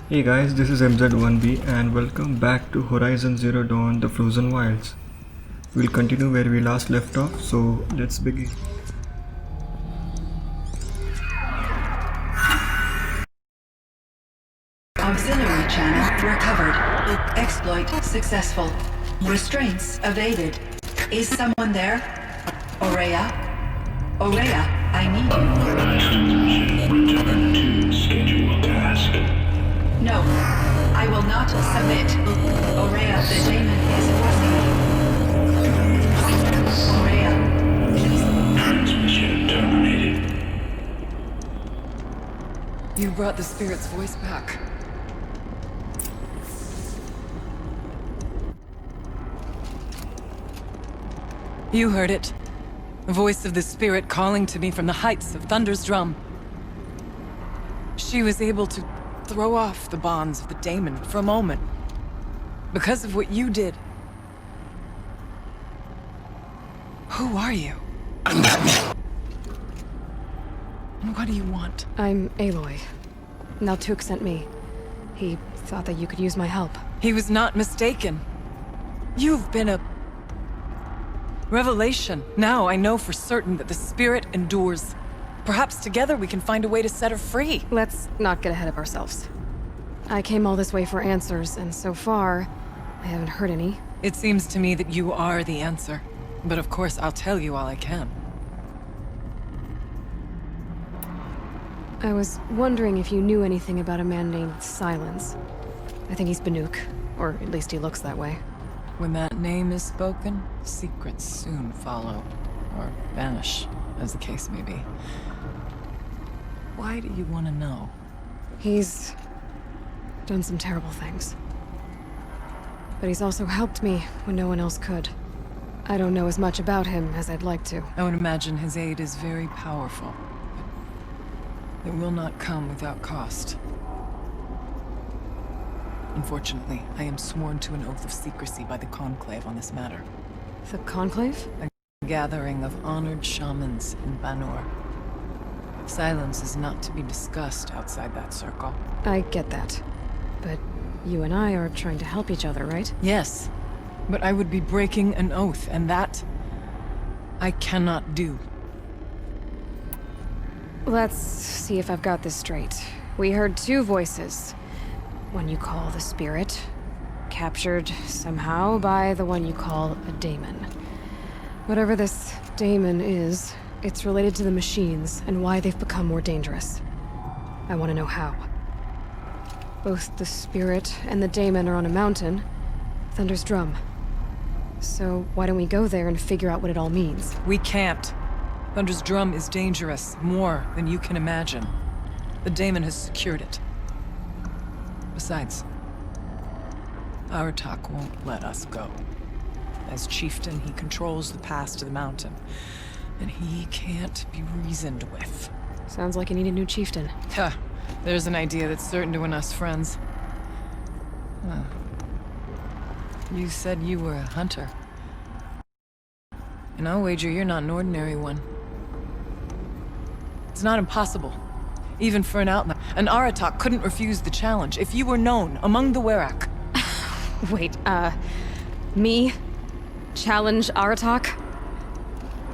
Hey guys, this is MZ1B and welcome back to Horizon Zero Dawn The Frozen Wilds. We'll continue where we last left off, so let's begin. Auxiliary channel recovered. Exploit successful. Restraints evaded. Is someone there? Aurea? Aurea, I need you. Return to scheduled task. No, I will not submit. Aurea, the daemon is forcing me. Aurea, please. Transmission terminated. You brought the spirit's voice back. You heard it. The voice of the spirit calling to me from the heights of Thunder's drum. She was able to throw off the bonds of the daemon for a moment. Because of what you did. Who are you? And what do you want? I'm Aloy. Naltuk sent me. He thought that you could use my help. He was not mistaken. You've been a revelation. Now I know for certain that the spirit endures. Perhaps together we can find a way to set her free. Let's not get ahead of ourselves. I came all this way for answers, and so far, I haven't heard any. It seems to me that you are the answer. But of course, I'll tell you all I can. I was wondering if you knew anything about a man named Silence. I think he's Banuk, or at least he looks that way. When that name is spoken, secrets soon follow. Or vanish, as the case may be. Why do you want to know? He's done some terrible things. But he's also helped me when no one else could. I don't know as much about him as I'd like to. I would imagine his aid is very powerful. But it will not come without cost. Unfortunately, I am sworn to an oath of secrecy by the Conclave on this matter. The Conclave? A gathering of honored shamans in Banur. Silence is not to be discussed outside that circle. I get that. But you and I are trying to help each other, right? Yes, but I would be breaking an oath, and that I cannot do. Let's see if I've got this straight. We heard two voices. One you call the spirit, captured somehow by the one you call a daemon. Whatever this daemon is, it's related to the machines and why they've become more dangerous. I want to know how. Both the spirit and the daemon are on a mountain, Thunder's Drum. So why don't we go there and figure out what it all means? We can't. Thunder's Drum is dangerous, more than you can imagine. The daemon has secured it. Besides, Aratak won't let us go. As chieftain, he controls the pass to the mountain, and he can't be reasoned with. Sounds like you need a new chieftain. Huh. There's an idea that's certain to win us friends. Huh. You said you were a hunter. And I'll wager you're not an ordinary one. It's not impossible. Even for an outlaw. An Aratak couldn't refuse the challenge if you were known among the Werak. Wait, me? Challenge Aratak?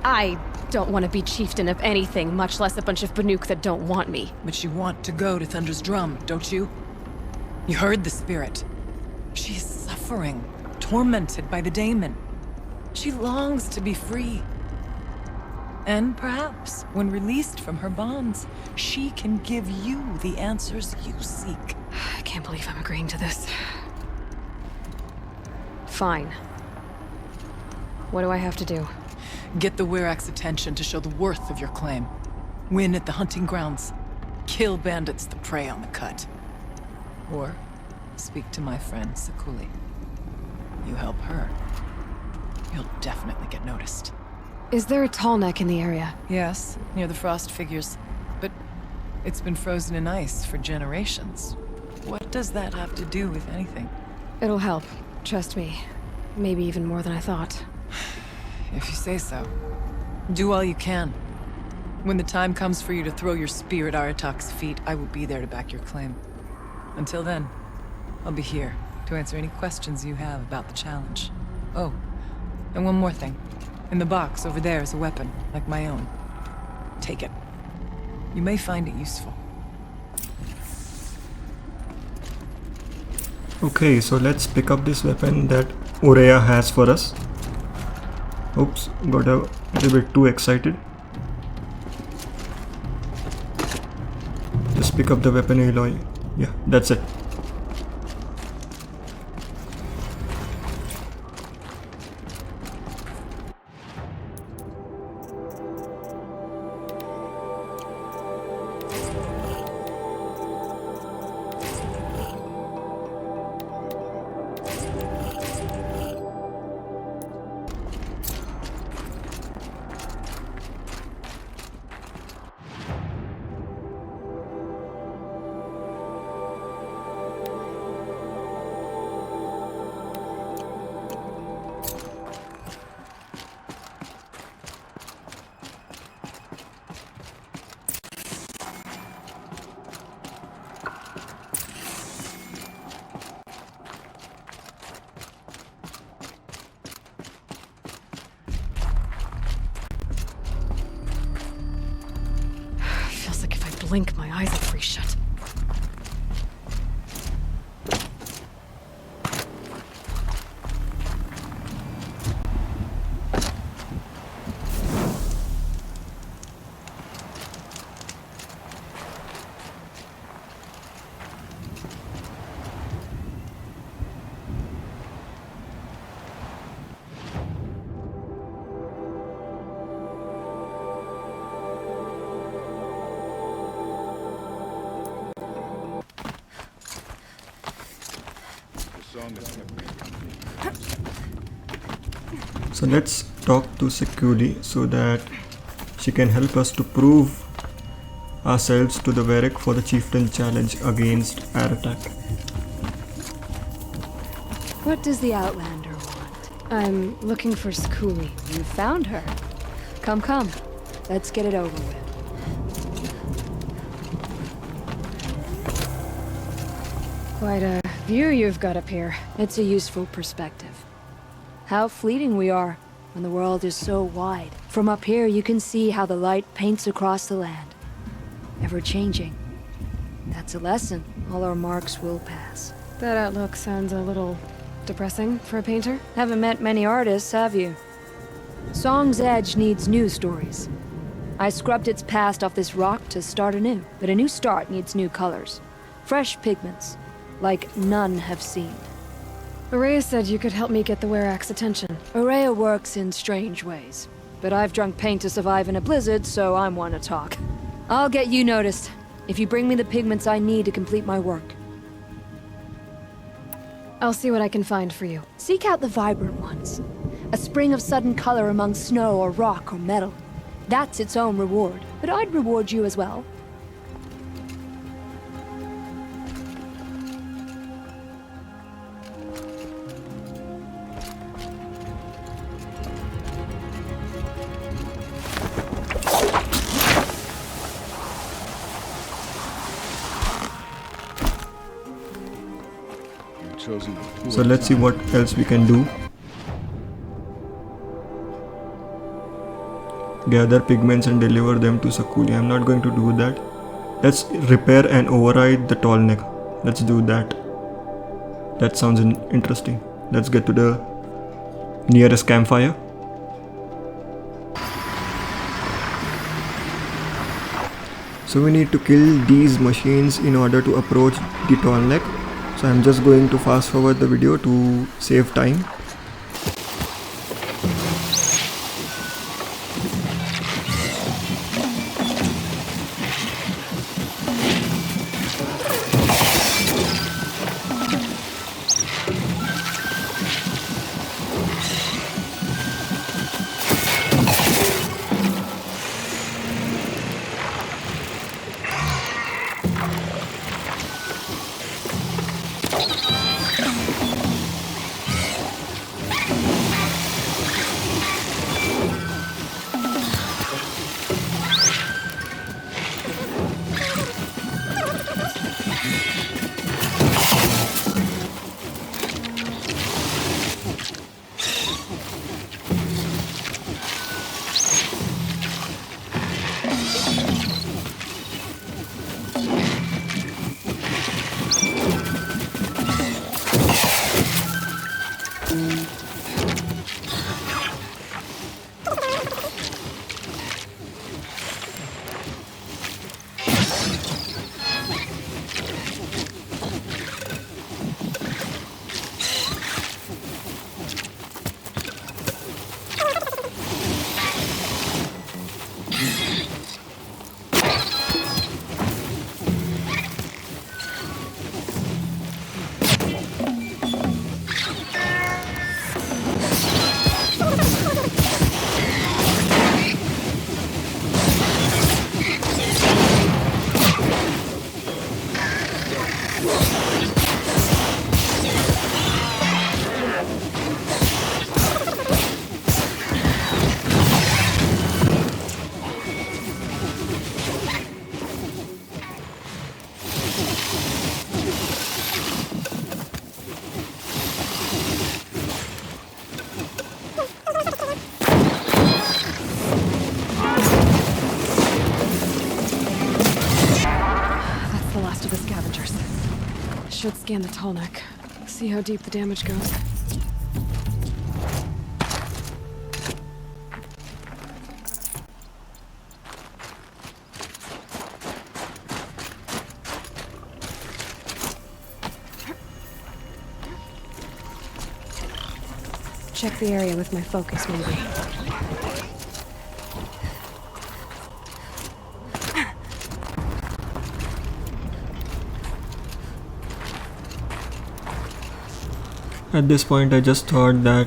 I don't want to be chieftain of anything, much less a bunch of Banuk that don't want me. But you want to go to Thunder's Drum, don't you? You heard the spirit. She is suffering, tormented by the daemon. She longs to be free. And perhaps, when released from her bonds, she can give you the answers you seek. I can't believe I'm agreeing to this. Fine. What do I have to do? Get the Werak's attention to show the worth of your claim. Win at the hunting grounds. Kill bandits that prey on the cut. Or speak to my friend Sekuli. You help her, you'll definitely get noticed. Is there a Tallneck in the area? Yes, near the frost figures. But it's been frozen in ice for generations. What does that have to do with anything? It'll help. Trust me. Maybe even more than I thought. If you say so. Do all you can. When the time comes for you to throw your spear at Aratak's feet, I will be there to back your claim. Until then, I'll be here to answer any questions you have about the challenge. Oh, and one more thing. In the box over there is a weapon, like my own. Take it. You may find it useful. Okay, so let's pick up this weapon that Urea has for us. Oops, got a little bit too excited. Just pick up the weapon, Aloy. Yeah, that's it. Feels like if I blink, my eyes will freeze shut. So let's talk to Sekuli so that she can help us to prove ourselves to the Werak for the chieftain challenge against Aratak. What does the Outlander want? I'm looking for Sekuli. You found her. Come. Let's get it over with. Quite a view you've got up here. It's a useful perspective. How fleeting we are when the world is so wide. From up here, you can see how the light paints across the land. Ever changing. That's a lesson. All our marks will pass. That outlook sounds a little depressing for a painter. Haven't met many artists, have you? Song's Edge needs new stories. I scrubbed its past off this rock to start anew, but a new start needs new colors. Fresh pigments, like none have seen. Araya said you could help me get the Werak's attention. Araya works in strange ways, but I've drunk paint to survive in a blizzard, so I'm one to talk. I'll get you noticed, if you bring me the pigments I need to complete my work. I'll see what I can find for you. Seek out the vibrant ones. A spring of sudden color among snow or rock or metal. That's its own reward, but I'd reward you as well. So let's see what else we can do. Gather pigments and deliver them to Sekuli. I'm not going to do that. Let's repair and override the Tallneck. Let's do that. That sounds interesting. Let's get to the nearest campfire. So we need to kill these machines in order to approach the Tallneck. So I'm just going to fast forward the video to save time. should scan the Tallneck. See how deep the damage goes. Check the area with my focus, maybe. At this point I just thought that,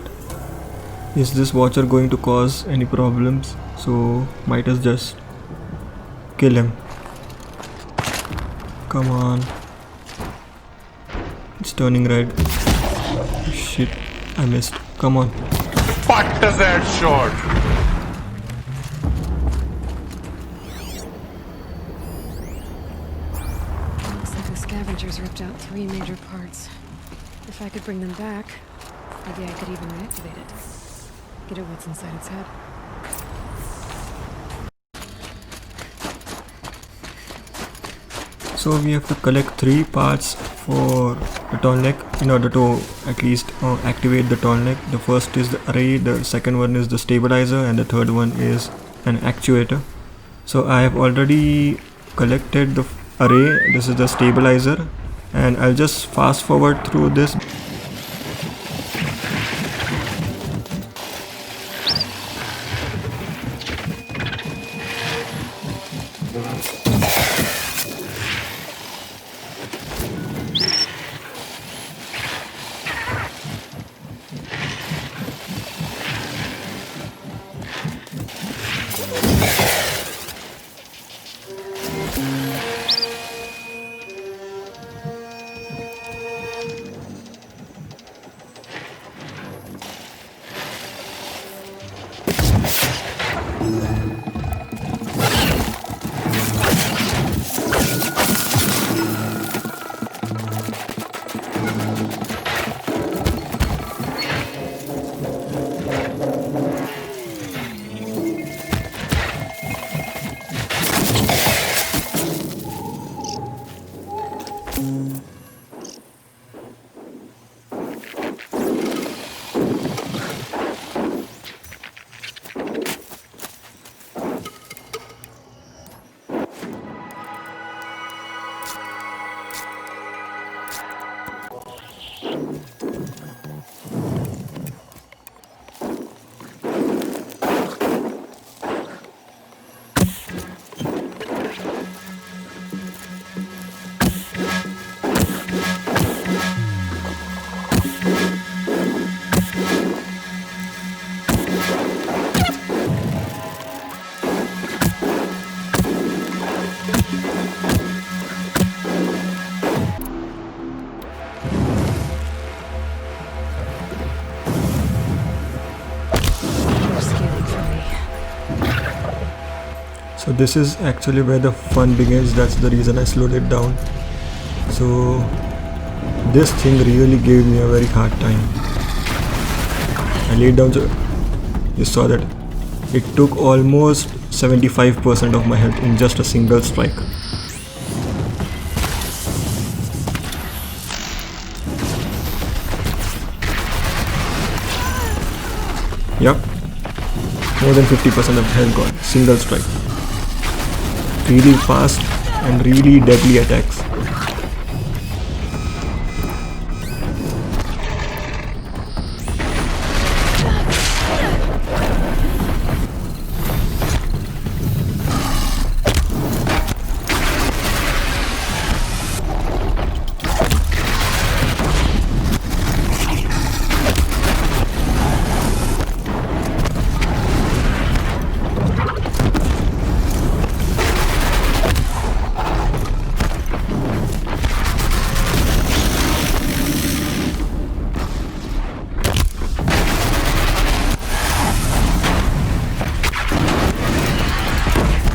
is this watcher going to cause any problems? So might as just kill him. Come on. It's turning red. Shit, I missed. Come on. Fuck does that short? Looks like the scavengers ripped out 3 major parts. If I could bring them back, maybe I could even reactivate it. Get at what's inside its head. So we have to collect 3 parts for the Tallneck in order to at least activate the Tallneck. The first is the array, the second one is the stabilizer, and the third one is an actuator. So I have already collected the array. This is the stabilizer, and I'll just fast forward through this. So this is actually where the fun begins. That's the reason I slowed it down. So this thing really gave me a very hard time. I laid down, you saw that it took almost 75% of my health in just a single strike. Yup, more than 50% of health gone, single strike. Really fast and really deadly attacks.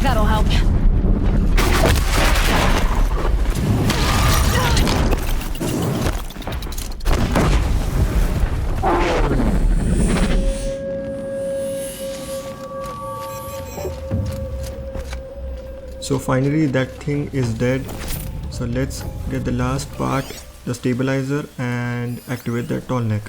That'll help. So finally that thing is dead. So let's get the last part the stabilizer and activate that Tallneck.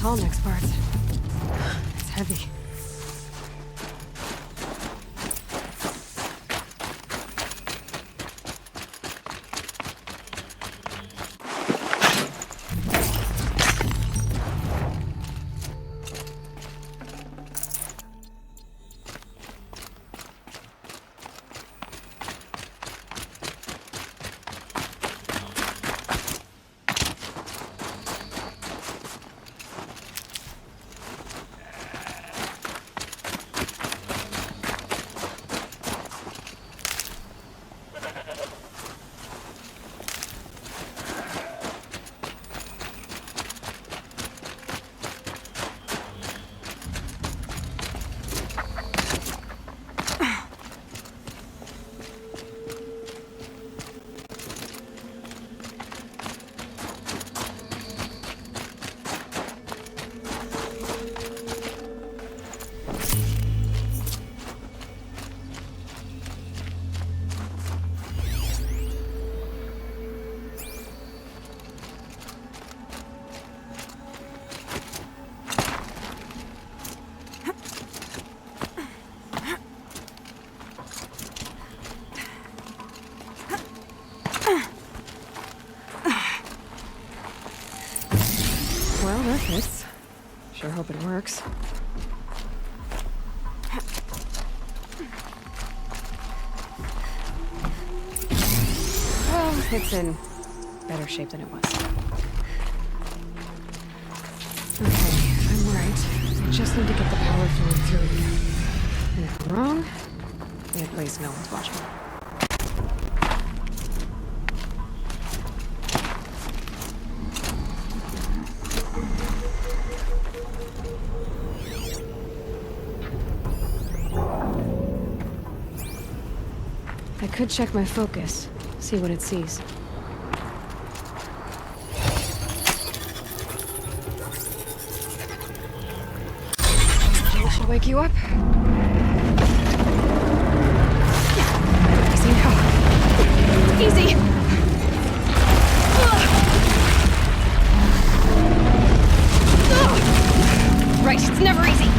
Tallneck's part. It's heavy. Well, that fits. Sure hope it works. Well, it's in better shape than it was. Okay, I'm right. I just need to get the power flowing through again. And if I'm wrong, then at least no one's watching. I could check my focus, see what it sees. Should wake you up. Easy now. Easy! Right, it's never easy.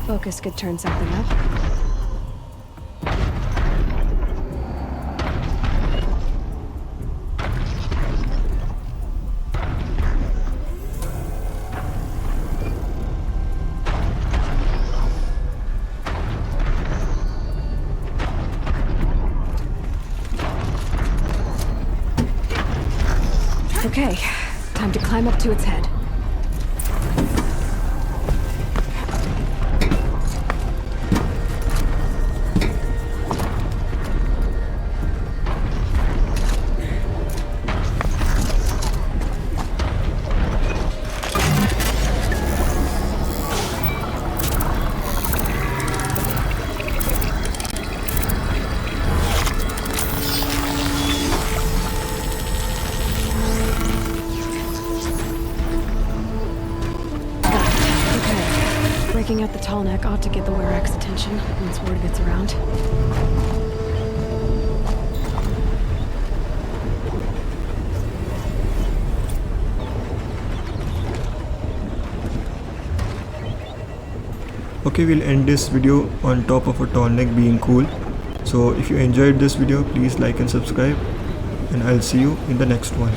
Focus could turn something up. Okay, time to climb up to its head. Breaking out the Tallneck ought to get the Werak's attention once word gets around. Okay, we'll end this video on top of a Tallneck being cool. So if you enjoyed this video, please like and subscribe, and I'll see you in the next one.